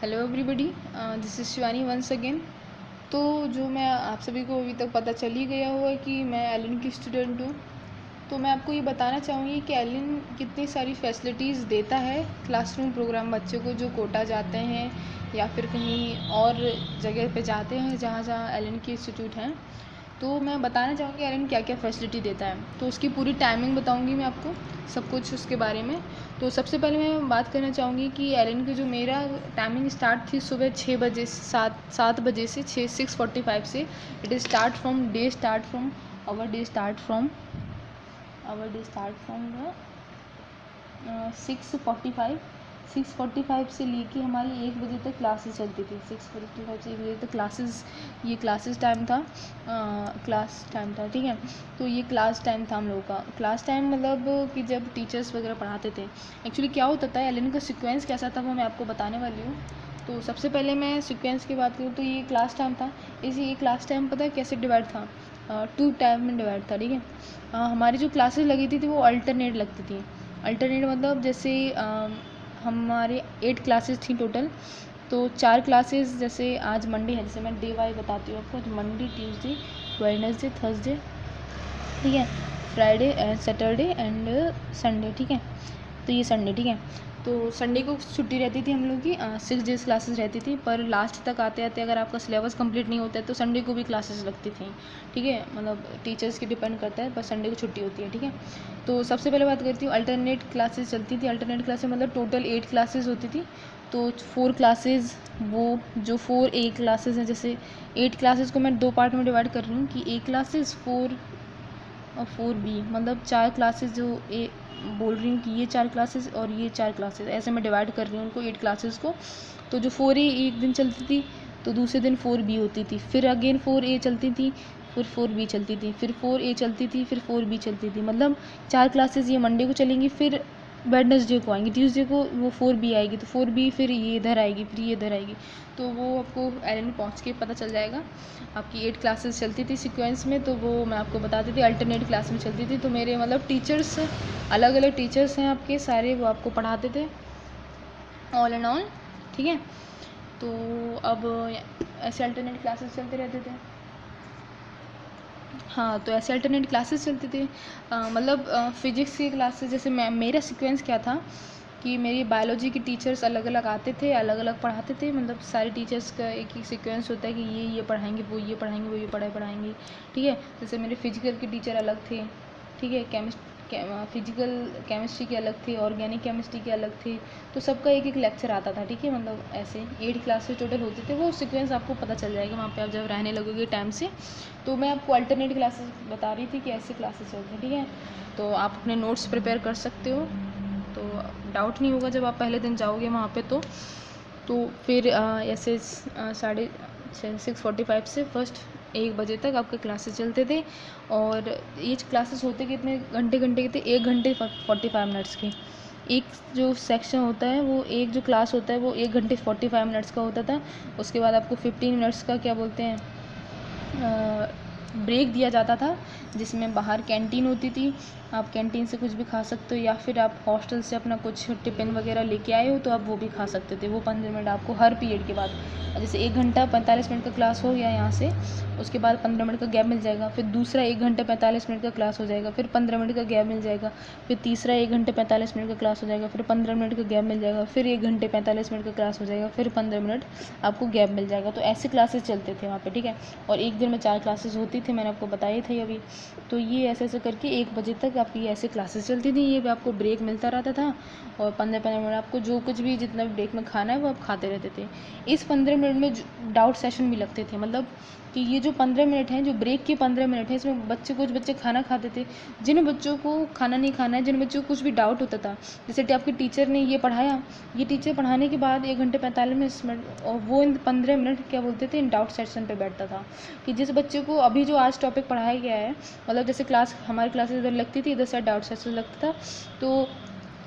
Hello everybody, this is Shivani once again. तो जो मैं आप सभी को अभी तक पता चल ही गया होगा कि मैं एलन की स्टूडेंट हूँ। तो मैं आपको ये बताना चाहूँगी कि एलन कितनी सारी फैसिलिटीज़ देता है क्लासरूम प्रोग्राम बच्चों को जो कोटा जाते हैं या फिर कहीं और जगह पे जाते हैं जहाँ जहाँ एलन की इंस्टीट्यूट हैं। तो मैं बताना चाहूँगी एलन क्या क्या फैसिलिटी देता है। तो उसकी पूरी टाइमिंग बताऊँगी मैं आपको, सब कुछ उसके बारे में। तो सबसे पहले मैं बात करना चाहूँगी कि एलन की जो मेरा टाइमिंग स्टार्ट थी सुबह 6 बजे से 7 बजे से 6:45 से। It is start from our day start from the 6:45 से लेके हमारी 1 बजे तक क्लासेस चलती थी। 6:45 से 1 बजे तक क्लासेस, ये क्लास टाइम था, ठीक है। तो ये क्लास टाइम था हम लोगों का। क्लास टाइम मतलब कि जब टीचर्स वगैरह पढ़ाते थे। एक्चुअली क्या होता था, एलन का सीक्वेंस कैसा था वो मैं आपको बताने वाली हूँ। तो सबसे पहले मैं सीक्वेंस की बात करूँ तो ये क्लास टाइम था। ये क्लास टाइम पता है कैसे डिवाइड था? 2 टाइम में डिवाइड था, ठीक है। हमारी जो क्लासेस लगी थी वो अल्टरनेट लगती थी। अल्टरनेट मतलब जैसे हमारे 8 क्लासेस थी टोटल। तो 4 क्लासेस, जैसे आज मंडे है, जैसे मैं डे वाई बताती हूँ आपको। मंडे, ट्यूसडे, वेडनेसडे, थर्सडे, ठीक है, Friday and Saturday and Sunday, ठीक है। तो ये संडे, ठीक है। तो संडे को छुट्टी रहती थी हम लोग की। 6 डेज़ क्लासेस रहती थी, पर लास्ट तक आते आते अगर आपका सिलेबस कंप्लीट नहीं होता है तो संडे को भी क्लासेस लगती थी, ठीक है। मतलब टीचर्स की डिपेंड करता है, पर संडे को छुट्टी होती है, ठीक है। तो सबसे पहले बात करती हूँ, अल्टरनेट क्लासेस चलती थी। अल्टरनेट क्लासेस मतलब टोटल 8 क्लासेस होती थी। तो 4 क्लासेस, वो जो 4A क्लासेस हैं, जैसे 8 क्लासेस को मैं 2 पार्ट में डिवाइड कर रही हूँ कि A क्लासेस 4 और 4B, मतलब 4 क्लासेस जो ए बोल रही हूँ कि ये 4 क्लासेस और ये 4 क्लासेस, ऐसे मैं डिवाइड कर रही हूँ उनको 8 क्लासेस को। तो जो 4A एक दिन चलती थी तो दूसरे दिन 4B होती थी, फिर अगेन 4A चलती थी, फिर 4B चलती थी, फिर 4A चलती थी, फिर 4B चलती थी। मतलब 4 क्लासेस ये मंडे को चलेंगी, फिर वेडनेसडे को आएंगी, ट्यूसडे को वो 4B आएगी, तो 4B फिर ये इधर आएगी, फिर ये इधर आएगी। तो वो आपको एलन पहुँच के पता चल जाएगा। आपकी 8 क्लासेस चलती थी सीक्वेंस में, तो वो मैं आपको बताती थी अल्टरनेट क्लास में चलती थी। तो मेरे मतलब टीचर्स, अलग अलग टीचर्स हैं आपके सारे, वो आपको पढ़ाते थे ऑल एंड ऑल, ठीक है। तो अब ऐसे अल्टरनेट क्लासेस चलते रहते थे। हाँ, तो ऐसे अल्टरनेट क्लासेस चलते थे। मतलब फिजिक्स की क्लासेस, जैसे मेरा सीक्वेंस क्या था कि मेरी बायोलॉजी के टीचर्स अलग अलग आते थे, अलग अलग पढ़ाते थे। मतलब सारे टीचर्स का एक ही सीक्वेंस होता है कि ये पढ़ाएंगे, वो ये पढ़ाएंगे, वो ये पढ़ाएंगे, ठीक है। जैसे मेरे फिजिकल के टीचर अलग थे, ठीक है। फिजिकल केमिस्ट्री के अलग थे, ऑर्गेनिक केमिस्ट्री के अलग थे। तो सबका एक एक लेक्चर आता था, ठीक है। मतलब ऐसे 8 क्लासेस टोटल होते थे। वो सीक्वेंस आपको पता चल जाएगा वहाँ पे आप जब रहने लगोगे टाइम से। तो मैं आपको अल्टरनेट क्लासेस बता रही थी कि ऐसे क्लासेस चलते हैं, ठीक है। तो आप अपने नोट्स प्रिपेयर कर सकते हो, तो डाउट नहीं होगा जब आप पहले दिन जाओगे वहाँ पे। तो फिर ऐसे 6:45 से फर्स्ट 1 बजे तक आपके क्लासेस चलते थे। और ये क्लासेस होते कितने घंटे के थे? 1 घंटे 45 मिनट्स के। एक जो सेक्शन होता है, वो एक जो क्लास होता है वो 1 घंटे 45 मिनट्स का होता था। उसके बाद आपको 15 मिनट्स का क्या बोलते हैं, ब्रेक दिया जाता था, जिसमें बाहर कैंटीन होती थी। आप कैंटीन से कुछ भी खा सकते हो, या फिर आप हॉस्टल से अपना कुछ टिफ़िन वगैरह लेके आए हो तो आप वो भी खा सकते थे। वो 15 मिनट आपको हर पीरियड के बाद, जैसे 1 घंटा 45 मिनट का क्लास हो गया यहाँ से, उसके बाद 15 मिनट का गैप मिल जाएगा। फिर दूसरा 1 घंटा 45 मिनट का क्लास हो जाएगा, फिर 15 मिनट का गैप मिल जाएगा। फिर तीसरा 1 घंटे 45 मिनट का क्लास हो जाएगा, फिर 15 मिनट का गैप मिल जाएगा, फिर 1 घंटे 45 मिनट का क्लास हो जाएगा, फिर 15 मिनट आपको गैप मिल जाएगा। तो ऐसे क्लासेस चलते थे वहाँ पे, ठीक है। और एक दिन में 4 क्लासेस होती थी, मैंने आपको बताई थी अभी। तो ये ऐसे ऐसे करके 1 बजे तक आपकी ऐसे क्लासेस चलती थी। ये भी आपको ब्रेक मिलता रहता था, और 15-15 मिनट आपको जो कुछ भी जितना भी ब्रेक में खाना है वो आप खाते रहते थे। इस 15 मिनट में डाउट सेशन भी लगते थे। मतलब कि ये जो 15 मिनट हैं, जो ब्रेक के 15 मिनट हैं, इसमें कुछ बच्चे खाना खाते थे। जिन बच्चों को खाना नहीं खाना है, जिन बच्चों को कुछ भी डाउट होता था, जैसे कि आपके टीचर ने ये पढ़ाया, ये टीचर पढ़ाने के बाद 1 घंटे 45 मिनट, और वो इन 15 मिनट क्या बोलते थे, इन डाउट सेशन पे बैठता था। कि जिस बच्चे को अभी जो आज टॉपिक पढ़ाया गया है, मतलब जैसे क्लास, हमारी क्लासेस इधर लगती थी, इधर से डाउट सेशन लगता था। तो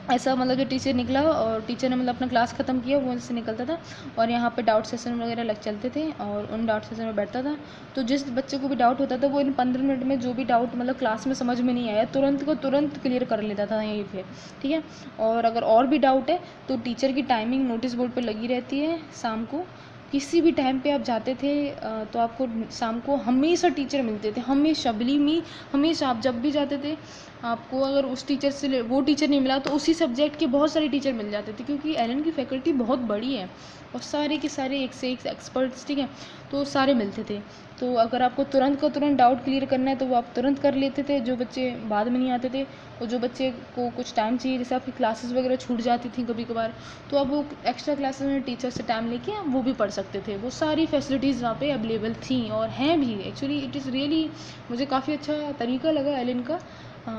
ऐसा मतलब जो टीचर निकला और टीचर ने मतलब अपना क्लास ख़त्म किया वो से निकलता था और यहाँ पे डाउट सेशन वगैरह लग चलते थे और उन डाउट सेशन में बैठता था। तो जिस बच्चे को भी डाउट होता था वो इन 15 मिनट में जो भी डाउट मतलब क्लास में समझ में नहीं आया तुरंत को तुरंत क्लियर कर लेता था यहीं पे, ठीक है। और अगर और भी डाउट है तो टीचर की टाइमिंग नोटिस बोर्ड पर लगी रहती है। शाम को किसी भी टाइम पे आप जाते थे तो आपको शाम को हमेशा टीचर मिलते थे, हमेशा, बिलीव मी, हमेशा। आप जब भी जाते थे आपको अगर उस टीचर से वो टीचर नहीं मिला तो उसी सब्जेक्ट के बहुत सारे टीचर मिल जाते थे, क्योंकि एलन की फैकल्टी बहुत बड़ी है और सारे के सारे एक से एक एक्सपर्ट्स, ठीक है, तो सारे मिलते थे। तो अगर आपको तुरंत का तुरंत डाउट क्लियर करना है तो वो आप तुरंत कर लेते थे, जो बच्चे बाद में नहीं आते थे। और जो बच्चे को कुछ टाइम चाहिए, जैसे आपकी क्लासेस वगैरह छूट जाती थी कभी कभार, तो अब वो एक्स्ट्रा क्लासेस में टीचर से टाइम लेके आप वो भी पढ़ सकते थे। वो सारी फैसिलिटीज़ वहाँ पे अवेलेबल थी और हैं भी। एक्चुअली इट इज़ रियली, मुझे काफ़ी अच्छा तरीका लगा एलन का।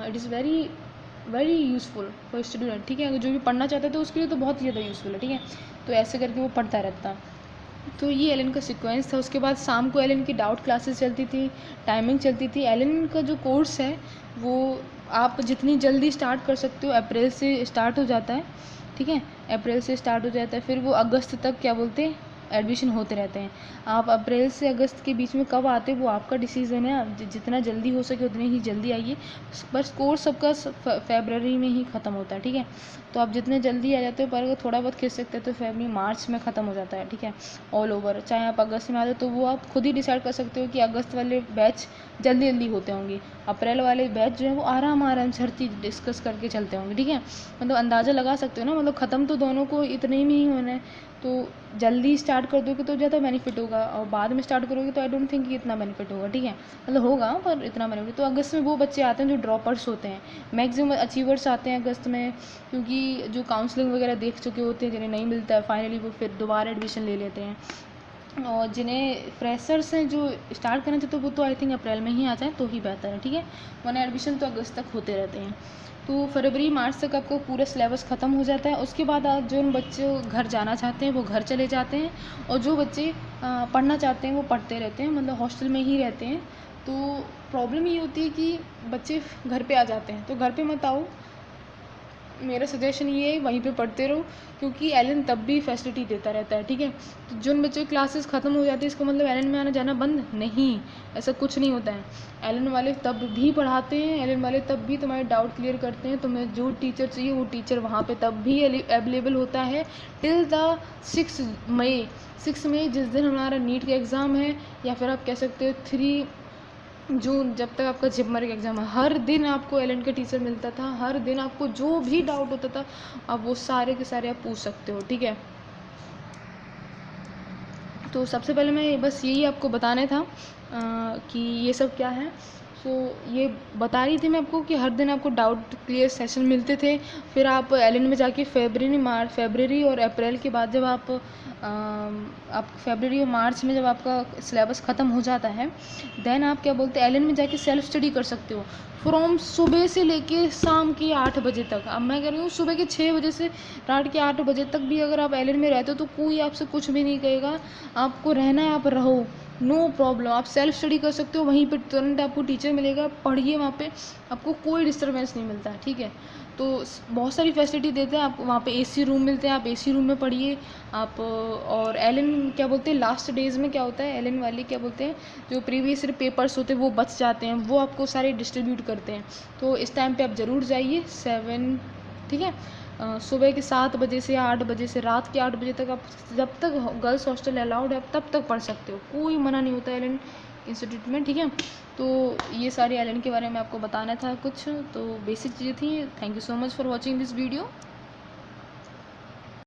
It is very very useful for student, ठीक है। अगर जो भी पढ़ना चाहता था उसके लिए तो बहुत ज़्यादा यूज़फुल है, ठीक है। तो ऐसे करके वो पढ़ता रहता। तो ये एलन का सीक्वेंस था। उसके बाद शाम को एलन की डाउट क्लासेस चलती थी, टाइमिंग चलती थी। एलन का जो कोर्स है वो आप जितनी जल्दी स्टार्ट कर सकते हो, अप्रैल से स्टार्ट हो जाता है, ठीक है, अप्रैल से स्टार्ट हो जाता है। फिर वो अगस्त तक क्या बोलते हैं एडमिशन होते रहते हैं। आप अप्रैल से अगस्त के बीच में कब आते वो आपका डिसीज़न है। आप जितना जल्दी हो सके उतनी ही जल्दी आइए। बस कोर्स सबका फरवरी में ही ख़त्म होता है, ठीक है। तो आप जितने जल्दी आ जाते हो, पर अगर थोड़ा बहुत खींच सकते हैं तो फरवरी मार्च में ख़त्म हो जाता है, ठीक है, ऑल ओवर। चाहे आप अगस्त में आ जाए तो वो आप खुद ही डिसाइड कर सकते हो कि अगस्त वाले बैच जल्दी जल्दी होते होंगे, अप्रैल वाले बैच जो है वो आराम से हर चीज़ डिस्कस करके चलते होंगे, ठीक है। मतलब अंदाज़ा लगा सकते हो ना, मतलब ख़त्म तो दोनों को इतने में ही होना है। तो जल्दी स्टार्ट कर दोगे तो ज़्यादा बेनिफिट होगा और बाद में स्टार्ट करोगे तो आई डोंट थिंक कि इतना बेनिफिट होगा, ठीक है। मतलब होगा पर इतना बेनिफिट। तो अगस्त में वो बच्चे आते हैं जो ड्रॉपर्स होते हैं, मैक्सिमम अचीवर्स आते हैं अगस्त में, क्योंकि जो काउंसलिंग वगैरह देख चुके होते हैं, जिन्हें नहीं मिलता है फाइनली वो फिर दोबारा एडमिशन ले लेते हैं। और जिन्हें फ्रेशर्स हैं जो स्टार्ट करना चाहते तो वो तो आई थिंक अप्रैल में ही आ जाए तो ही बेहतर है, ठीक है, वरना एडमिशन तो अगस्त तक होते रहते हैं। तो फरवरी मार्च तक आपको पूरा सिलेबस ख़त्म हो जाता है। उसके बाद आप जो बच्चे घर जाना चाहते हैं वो घर चले जाते हैं और जो बच्चे पढ़ना चाहते हैं वो पढ़ते रहते हैं, मतलब हॉस्टल में ही रहते हैं। तो प्रॉब्लम ये होती है कि बच्चे घर पे आ जाते हैं, तो घर पे मत आओ, मेरा सजेशन ये है वहीं पे पढ़ते रहो, क्योंकि एलन तब भी फैसिलिटी देता रहता है, ठीक है। तो जिन बच्चों की क्लासेस ख़त्म हो जाती है इसको मतलब एलन में आना जाना बंद नहीं, ऐसा कुछ नहीं होता है। एलन वाले तब भी पढ़ाते हैं, एलन वाले तब भी तुम्हारे डाउट क्लियर करते हैं। तुम्हें जो टीचर चाहिए वो टीचर वहाँ पे तब भी अवेलेबल होता है टिल द 6 मई। 6 मई जिस दिन हमारा नीट का एग्ज़ाम है, या फिर आप कह सकते हो 3 जून, जब तक आपका जिपमर का एग्ज़ाम है, हर दिन आपको एलन का टीचर मिलता था। हर दिन आपको जो भी डाउट होता था आप वो सारे के सारे आप पूछ सकते हो, ठीक है। तो सबसे पहले मैं बस यही आपको बताना था कि ये सब क्या है। सो ये बता रही थी मैं आपको कि हर दिन आपको डाउट क्लियर सेशन मिलते थे। फिर आप एलन में जाके फरवरी और अप्रैल के बाद जब आप फरवरी और मार्च में जब आपका सिलेबस ख़त्म हो जाता है, देन आप क्या बोलते हैं एलन में जाके सेल्फ स्टडी कर सकते हो फ्रॉम सुबह से लेके शाम के 8 बजे तक। अब मैं कह रही हूँ सुबह के 6 बजे से रात के 8 बजे तक भी अगर आप एलन में रहते हो तो कोई आपसे कुछ भी नहीं कहेगा। आपको रहना है आप रहो, नो प्रॉब्लम। आप सेल्फ स्टडी कर सकते हो, वहीं पे तुरंत आपको टीचर मिलेगा, पढ़िए वहाँ पे, आपको कोई डिस्टर्बेंस नहीं मिलता है, ठीक है। तो बहुत सारी फैसिलिटी देते हैं आपको, वहाँ पे एसी रूम मिलते हैं, आप एसी रूम में पढ़िए आप। और एलन क्या बोलते हैं लास्ट डेज़ में क्या होता है, एलन वाले क्या बोलते हैं जो प्रीवियस पेपर्स होते हैं वो बच जाते हैं, वो आपको सारे डिस्ट्रीब्यूट करते हैं। तो इस टाइम पे आप ज़रूर जाइए 7, ठीक है, सुबह के 7 बजे से 8 बजे से रात के 8 बजे तक आप जब तक गर्ल्स हॉस्टल अलाउड है तब तक पढ़ सकते हो, कोई मना नहीं होता एलन इंस्टीट्यूट में, ठीक है। तो ये सारे एलन के बारे में आपको बताना था कुछ, तो बेसिक चीज़ें थी। Thank you so much for watching this video.